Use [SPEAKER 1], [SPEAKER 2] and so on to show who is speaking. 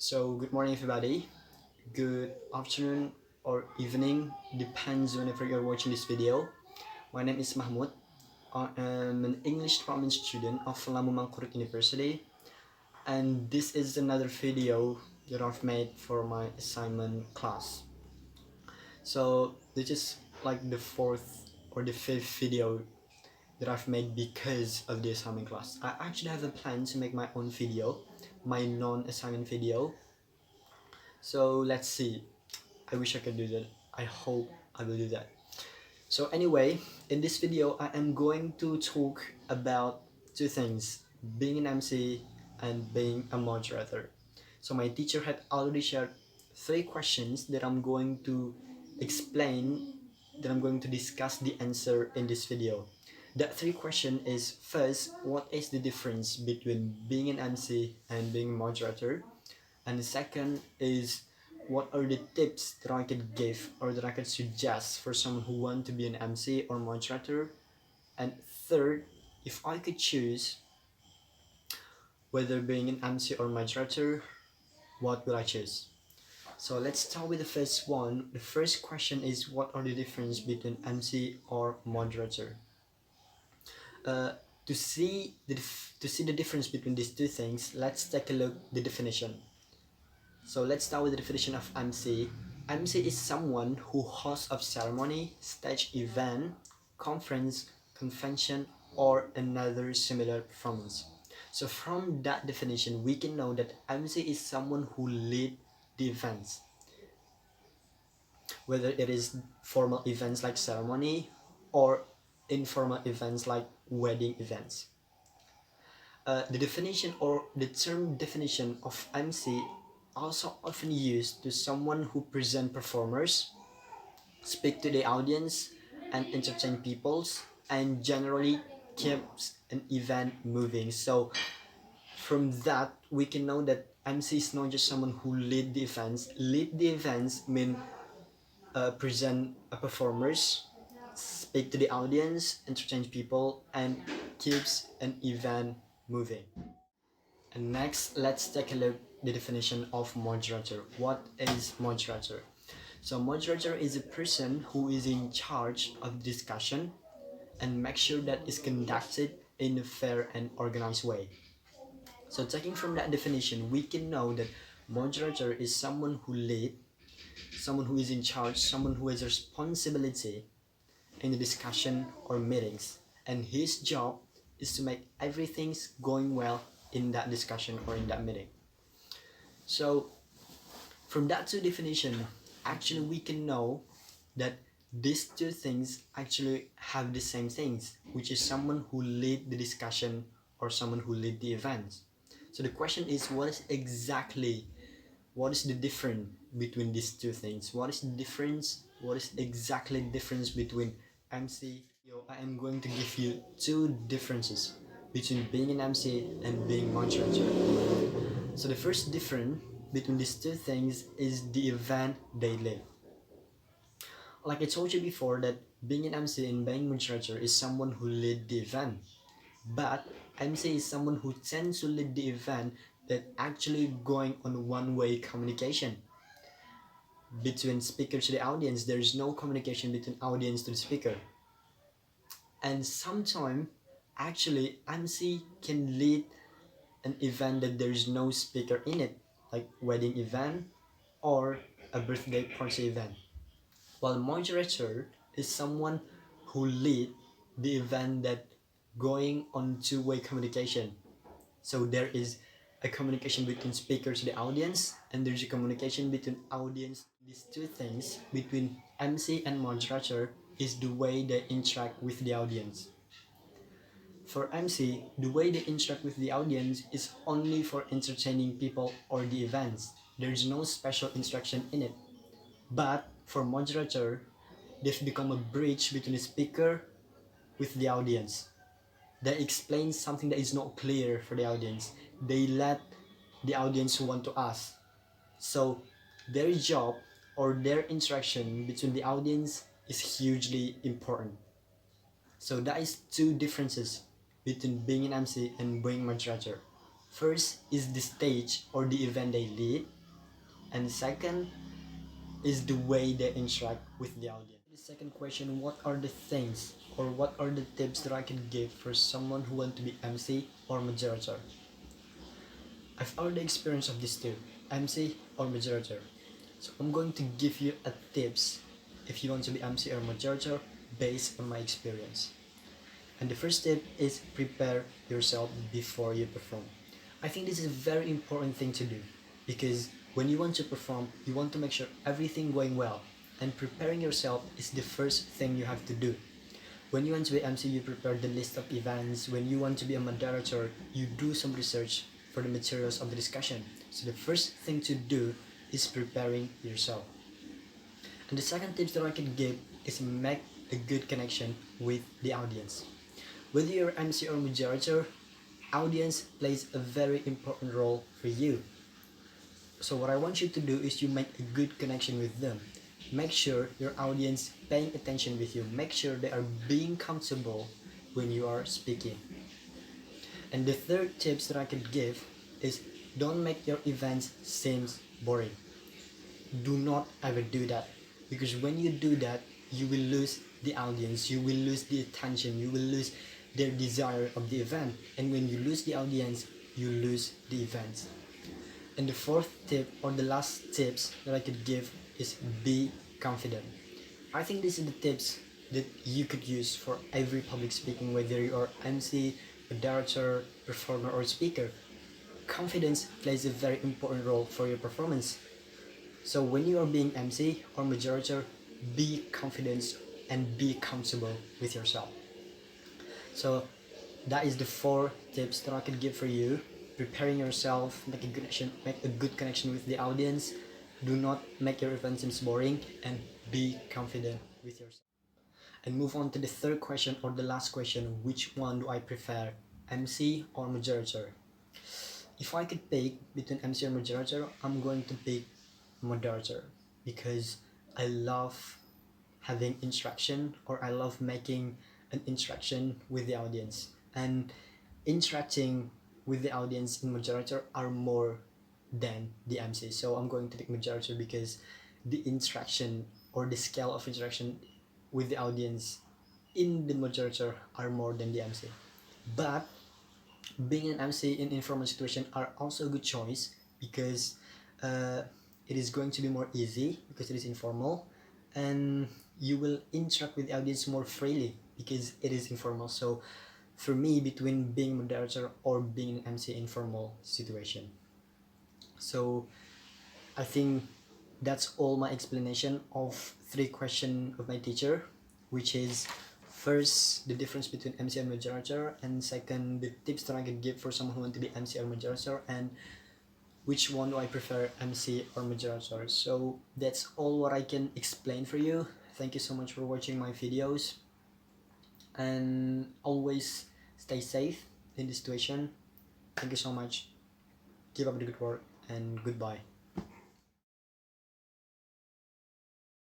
[SPEAKER 1] So, good morning, everybody. Good afternoon or evening, depends whenever you're watching this video. My name is Mahmud. I am an English department student of Lamu University, and this is another video that I've made for my assignment class. So, this is like the fourth or the fifth video that I've made because of the assignment class. I actually have a plan to make my own video, my non-assignment video. So let's see. I wish I could do that. I hope I will do that. So anyway, in this video, I am going to talk about two things: being an MC and being a moderator. So my teacher had already shared three questions that I'm going to explain, that I'm going to discuss the answer in this video. That three question is: first, what is the difference between being an MC and being a moderator? And the second is, what are the tips that I could give or that I could suggest for someone who want to be an MC or moderator? And third, if I could choose whether being an MC or moderator, what would I choose? So let's start with the first one. The first question is, what are the difference between MC or moderator? Uh, to see the difference between these two things, let's take a look at the definition. So let's start with the definition of MC. MC is someone who hosts a ceremony, stage event, conference, convention, or another similar performance. So from that definition, we can know that MC is someone who lead the events, whether it is formal events like ceremony or informal events like wedding events. The definition or the term definition of MC also often used to someone who present performers, speak to the audience, and entertain peoples, and generally keeps an event moving. So from that, we can know that MC is not just someone who lead the events. Lead the events mean present a performers, speak to the audience, entertain people, and keeps an event moving. And next, let's take a look at the definition of moderator. What is moderator? So moderator is a person who is in charge of the discussion and make sure that it's conducted in a fair and organized way. So taking from that definition, we can know that moderator is someone who lead, someone who is in charge, someone who has responsibility in the discussion or meetings, and his job is to make everything going well in that discussion or in that meeting. So from that two definition, actually we can know that these two things actually have the same things, which is someone who lead the discussion or someone who lead the events. So the question is, what is the difference between these two things? What is the difference? What is exactly the difference between MC? I am going to give you two differences between being an MC and being moderator. So the first difference between these two things is the event they lead. Like I told you before, that being an MC and being moderator is someone who lead the event, but MC is someone who tends to lead the event that actually going on one-way communication between speaker to the audience. There is no communication between audience to the speaker. And sometimes actually MC can lead an event that there is no speaker in it, like wedding event or a birthday party event. While moderator is someone who lead the event that going on two-way communication. So there is a communication between speaker to the audience, and there's a communication between audience. These two things between MC and moderator is the way they interact with the audience. For MC, the way they interact with the audience is only for entertaining people or the events. There is no special instruction in it. But for moderator, they've become a bridge between the speaker with the audience. They explain something that is not clear for the audience. They let the audience want to ask. So their job or their interaction between the audience is hugely important. So that is two differences between being an MC and being moderator. First is the stage or the event they lead, and second is the way they interact with the audience. The second question, what are the things or what are the tips that I can give for someone who wants to be MC or moderator? I've already experienced of these two, MC or moderator. So I'm going to give you a tips if you want to be MC or moderator based on my experience. And the first tip is prepare yourself before you perform. I think this is a very important thing to do because when you want to perform, you want to make sure everything going well, and preparing yourself is the first thing you have to do. When you want to be MC, you prepare the list of events. When you want to be a moderator, you do some research for the materials of the discussion. So the first thing to do is preparing yourself. And the second tips that I can give is make a good connection with the audience. Whether you're MC or moderator, audience plays a very important role for you. So what I want you to do is you make a good connection with them. Make sure your audience paying attention with you. Make sure they are being comfortable when you are speaking. And the third tips that I could give is don't make your events seem boring. Do not ever do that, because when you do that, you will lose the audience, you will lose the attention, you will lose their desire of the event, and when you lose the audience, you lose the event. And the fourth tip or the last tips that I could give is be confident. I think these are the tips that you could use for every public speaking, whether you are MC, moderator, performer or speaker. Confidence plays a very important role for your performance. So when you are being MC or moderator, be confident and be comfortable with yourself. So that is the 4 tips that I could give for you. Preparing yourself, make a good connection with the audience, do not make your event seem boring, and be confident with yourself. And move on to the third question or the last question, which one do I prefer, MC or moderator? If I could pick between MC or moderator, I'm going to pick moderator because I love having interaction, or I love making an interaction with the audience, and interacting with the audience in moderator are more than the MC. So I'm going to pick moderator because the interaction or the scale of interaction with the audience in the moderator are more than the MC. But being an MC in informal situation are also a good choice because it is going to be more easy because it is informal, and you will interact with the audience more freely because it is informal. So for me, between being moderator or being an MC informal situation. So I think that's all my explanation of 3 questions of my teacher, which is first the difference between MC and moderator, and second the tips that I can give for someone who wants to be MC or moderator, and which one do I prefer, MC or moderator. So that's all what I can explain for you. Thank you so much for watching my videos, and always stay safe in this situation. Thank you so much. Keep up the good work and goodbye.